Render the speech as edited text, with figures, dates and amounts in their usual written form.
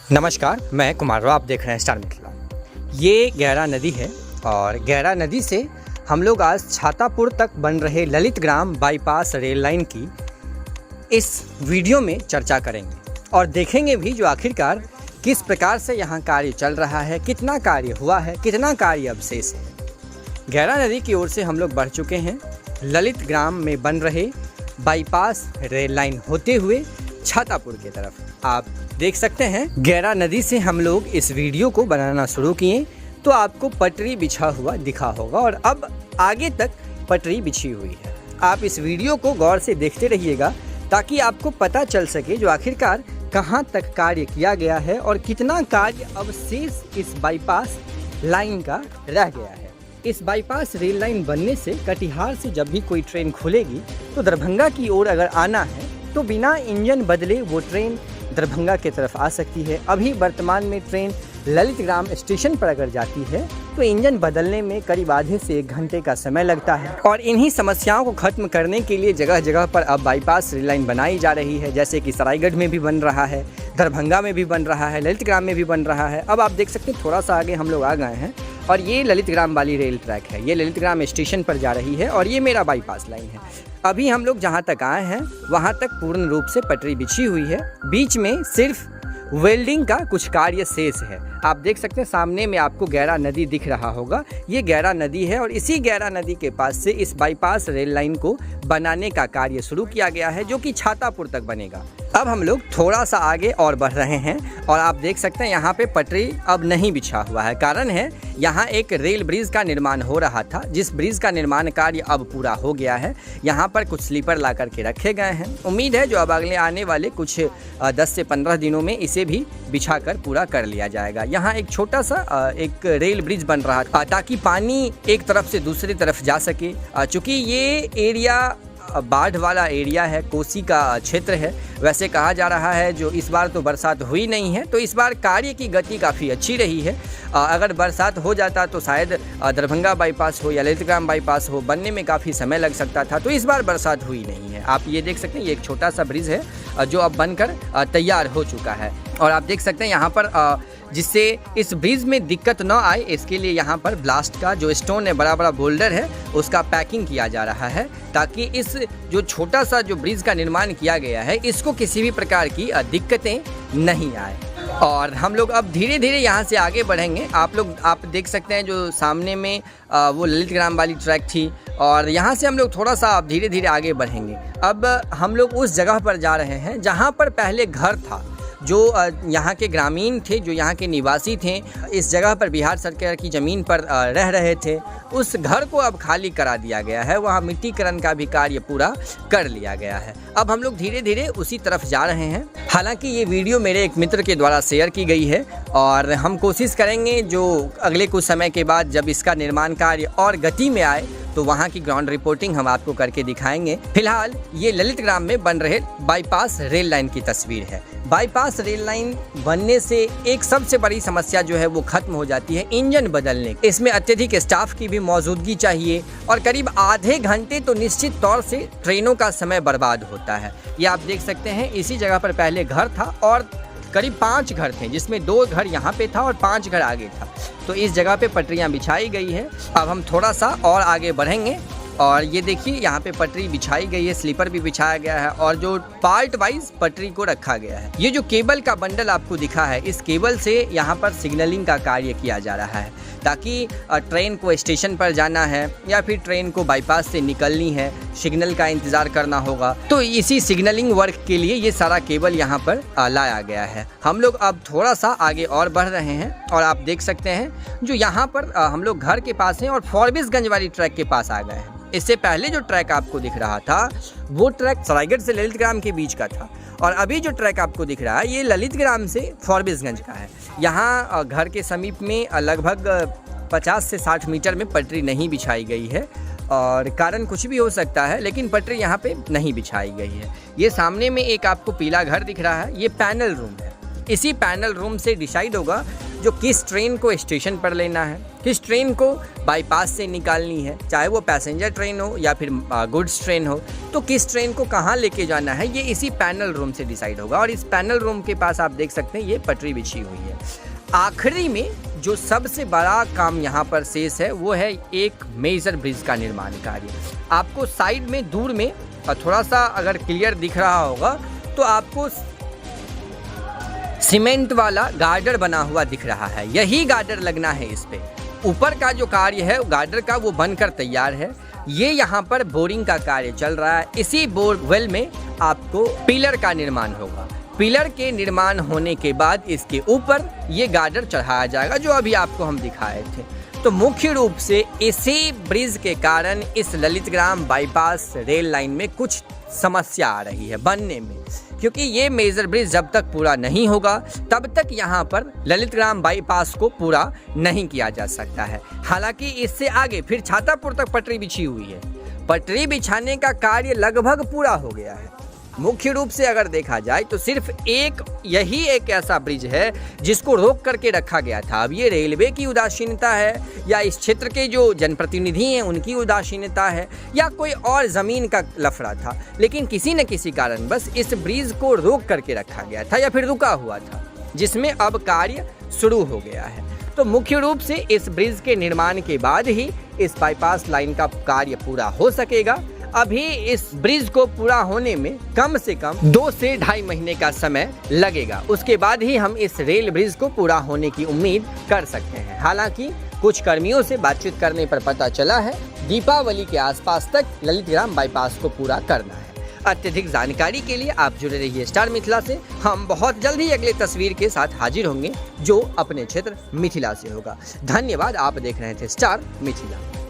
नमस्कार, मैं कुमार राव। आप देख रहे हैं स्टार मिथिला। ये गैरा नदी है और गैरा नदी से हम लोग आज छातापुर तक बन रहे ललित ग्राम बाईपास रेल लाइन की इस वीडियो में चर्चा करेंगे और देखेंगे भी जो आखिरकार किस प्रकार से यहाँ कार्य चल रहा है, कितना कार्य हुआ है, कितना कार्य अब शेष है। गैरा नदी की ओर से हम लोग बढ़ चुके हैं ललित ग्राम में बन रहे बाईपास रेल लाइन होते हुए छातापुर की तरफ। आप देख सकते हैं गैरा नदी से हम लोग इस वीडियो को बनाना शुरू किए तो आपको पटरी बिछा हुआ दिखा होगा और अब आगे तक पटरी बिछी हुई है। आप इस वीडियो को गौर से देखते रहिएगा ताकि आपको पता चल सके जो आखिरकार कहां तक कार्य किया गया है और कितना कार्य अब शेष इस बाईपास लाइन का रह गया है। इस बाईपास रेल लाइन बनने से कटिहार से जब भी कोई ट्रेन खुलेगी तो दरभंगा की ओर अगर आना है तो बिना इंजन बदले वो ट्रेन दरभंगा की तरफ आ सकती है। अभी वर्तमान में ट्रेन ललित ग्राम स्टेशन पर अगर जाती है तो इंजन बदलने में करीब आधे से 1 घंटे का समय लगता है और इन्हीं समस्याओं को खत्म करने के लिए जगह जगह पर अब बाईपास रेल लाइन बनाई जा रही है। जैसे कि सरायगढ़ में भी बन रहा है, दरभंगा में भी बन रहा है, ललित ग्राम में भी बन रहा है। अब आप देख सकते हैं थोड़ा सा आगे हम लोग आ गए हैं और ये ललित ग्राम वाली रेल ट्रैक है। ये ललित ग्राम स्टेशन पर जा रही है और ये मेरा बाईपास लाइन है। अभी हम लोग जहाँ तक आए हैं वहाँ तक पूर्ण रूप से पटरी बिछी हुई है। बीच में सिर्फ वेल्डिंग का कुछ कार्य शेष है। आप देख सकते हैं सामने में आपको गैरा नदी दिख रहा होगा। ये गैरा नदी है और इसी गैरा नदी के पास से इस बाईपास रेल लाइन को बनाने का कार्य शुरू किया गया है जो कि छातापुर तक बनेगा। अब हम लोग थोड़ा सा आगे और बढ़ रहे हैं और आप देख सकते हैं यहाँ पे पटरी अब नहीं बिछा हुआ है। कारण है यहाँ एक रेल ब्रिज का निर्माण हो रहा था, जिस ब्रिज का निर्माण कार्य अब पूरा हो गया है। यहाँ पर कुछ स्लीपर ला करके रखे गए हैं। उम्मीद है जो अब अगले आने वाले कुछ 10 से 15 दिनों में इसे भी बिछा कर पूरा कर लिया जाएगा। यहाँ एक छोटा सा एक रेल ब्रिज बन रहा था ताकि पानी एक तरफ से दूसरी तरफ जा सके। चूँकि ये एरिया बाढ़ वाला एरिया है, कोसी का क्षेत्र है। वैसे कहा जा रहा है जो इस बार तो बरसात हुई नहीं है तो इस बार कार्य की गति काफ़ी अच्छी रही है। अगर बरसात हो जाता तो शायद दरभंगा बाईपास हो या ललित ग्राम बाईपास हो बनने में काफ़ी समय लग सकता था। तो इस बार बरसात हुई नहीं है। आप ये देख सकते हैं ये एक छोटा सा ब्रिज है जो अब बनकर तैयार हो चुका है और आप देख सकते हैं यहाँ पर जिससे इस ब्रिज में दिक्कत न आए इसके लिए यहाँ पर ब्लास्ट का जो स्टोन है, बड़ा बड़ा बोल्डर है, उसका पैकिंग किया जा रहा है ताकि इस जो छोटा सा जो ब्रिज का निर्माण किया गया है इसको किसी भी प्रकार की दिक्कतें नहीं आए। और हम लोग अब धीरे धीरे यहाँ से आगे बढ़ेंगे। आप देख सकते हैं जो सामने में वो ललित ग्राम वाली ट्रैक थी और यहाँ से हम लोग थोड़ा सा अब धीरे धीरे आगे बढ़ेंगे। अब हम लोग उस जगह पर जा रहे हैं जहाँ पर पहले घर था, जो यहाँ के ग्रामीण थे, जो यहाँ के निवासी थे, इस जगह पर बिहार सरकार की ज़मीन पर रह रहे थे। उस घर को अब खाली करा दिया गया है। वहाँ मिट्टीकरण का भी कार्य पूरा कर लिया गया है। अब हम लोग धीरे धीरे उसी तरफ जा रहे हैं। हालांकि ये वीडियो मेरे एक मित्र के द्वारा शेयर की गई है और हम कोशिश करेंगे जो अगले कुछ समय के बाद जब इसका निर्माण कार्य और गति में आए तो वहाँ की ग्राउंड रिपोर्टिंग हम आपको करके दिखाएंगे। फिलहाल ये ललित ग्राम में बन रहे बाईपास रेल लाइन की तस्वीर है। बाईपास रेल लाइन बनने से एक सबसे बड़ी समस्या जो है वो खत्म हो जाती है, इंजन बदलने। इसमें अत्यधिक स्टाफ की भी मौजूदगी चाहिए और करीब आधे घंटे तो निश्चित तौर से ट्रेनों का समय बर्बाद होता है। ये आप देख सकते हैं इसी जगह पर पहले घर था और करीब 5 घर थे, जिसमें 2 घर यहाँ पे था और 5 घर आगे था। तो इस जगह पे पटरियाँ बिछाई गई है। अब हम थोड़ा सा और आगे बढ़ेंगे और ये देखिए यहाँ पे पटरी बिछाई गई है, स्लीपर भी बिछाया गया है और जो पार्ट वाइज पटरी को रखा गया है। ये जो केबल का बंडल आपको दिखा है, इस केबल से यहाँ पर सिग्नलिंग का कार्य किया जा रहा है ताकि ट्रेन को स्टेशन पर जाना है या फिर ट्रेन को बाईपास से निकलनी है, सिग्नल का इंतज़ार करना होगा, तो इसी सिग्नलिंग वर्क के लिए ये सारा केबल यहाँ पर लाया गया है। हम लोग अब थोड़ा सा आगे और बढ़ रहे हैं और आप देख सकते हैं जो यहाँ पर हम लोग घर के पास हैं और फॉरबिसगंज वाली ट्रैक के पास आ गए हैं। इससे पहले जो ट्रैक आपको दिख रहा था वो ट्रैक सरायगढ़ से ललित ग्राम के बीच का था और अभी जो ट्रैक आपको दिख रहा है ये ललित ग्राम से फॉरबिसगंज का है। यहाँ घर के समीप में लगभग 50 से 60 मीटर में पटरी नहीं बिछाई गई है और कारण कुछ भी हो सकता है, लेकिन पटरी यहाँ पे नहीं बिछाई गई है। ये सामने में एक आपको पीला घर दिख रहा है, ये पैनल रूम है। इसी पैनल रूम से डिसाइड होगा जो किस ट्रेन को स्टेशन पर लेना है, किस ट्रेन को बाईपास से निकालनी है, चाहे वो पैसेंजर ट्रेन हो या फिर गुड्स ट्रेन हो, तो किस ट्रेन को कहाँ लेके जाना है ये इसी पैनल रूम से डिसाइड होगा। और इस पैनल रूम के पास आप देख सकते हैं ये पटरी बिछी हुई है। आखिरी में जो सबसे बड़ा काम यहाँ पर शेष है वो है एक मेजर ब्रिज का निर्माण कार्य। आपको साइड में दूर में थोड़ा सा अगर क्लियर दिख रहा होगा तो आपको सीमेंट वाला गार्डर बना हुआ दिख रहा है, यही गार्डर लगना है इस पे। ऊपर का जो कार्य है गार्डर का वो बनकर तैयार है। ये यहाँ पर बोरिंग का कार्य चल रहा है। इसी बोरवेल में आपको पिलर का निर्माण होगा। पिलर के निर्माण होने के बाद इसके ऊपर ये गार्डर चढ़ाया जाएगा जो अभी आपको हम दिखाए थे। तो मुख्य रूप से इसी ब्रिज के कारण इस ललितग्राम बाईपास रेल लाइन में कुछ समस्या आ रही है बनने में, क्योंकि ये मेजर ब्रिज जब तक पूरा नहीं होगा तब तक यहाँ पर ललितग्राम बाईपास को पूरा नहीं किया जा सकता है। हालांकि इससे आगे फिर छातापुर तक पटरी बिछी हुई है। पटरी बिछाने का कार्य लगभग पूरा हो गया है। मुख्य रूप से अगर देखा जाए तो सिर्फ यही एक ऐसा ब्रिज है जिसको रोक करके रखा गया था। अब ये रेलवे की उदासीनता है या इस क्षेत्र के जो जनप्रतिनिधि हैं उनकी उदासीनता है या कोई और ज़मीन का लफड़ा था, लेकिन किसी न किसी कारण बस इस ब्रिज को रोक करके रखा गया था या फिर रुका हुआ था, जिसमें अब कार्य शुरू हो गया है। तो मुख्य रूप से इस ब्रिज के निर्माण के बाद ही इस बाईपास लाइन का कार्य पूरा हो सकेगा। अभी इस ब्रिज को पूरा होने में कम से कम 2 से ढाई महीने का समय लगेगा। उसके बाद ही हम इस रेल ब्रिज को पूरा होने की उम्मीद कर सकते हैं। हालांकि कुछ कर्मियों से बातचीत करने पर पता चला है दीपावली के आसपास तक ललितग्राम बाईपास को पूरा करना है। अत्यधिक जानकारी के लिए आप जुड़े रहिए स्टार मिथिला से। हम बहुत जल्द ही अगले तस्वीर के साथ हाजिर होंगे जो अपने क्षेत्र मिथिला से होगा। धन्यवाद। आप देख रहे थे स्टार मिथिला।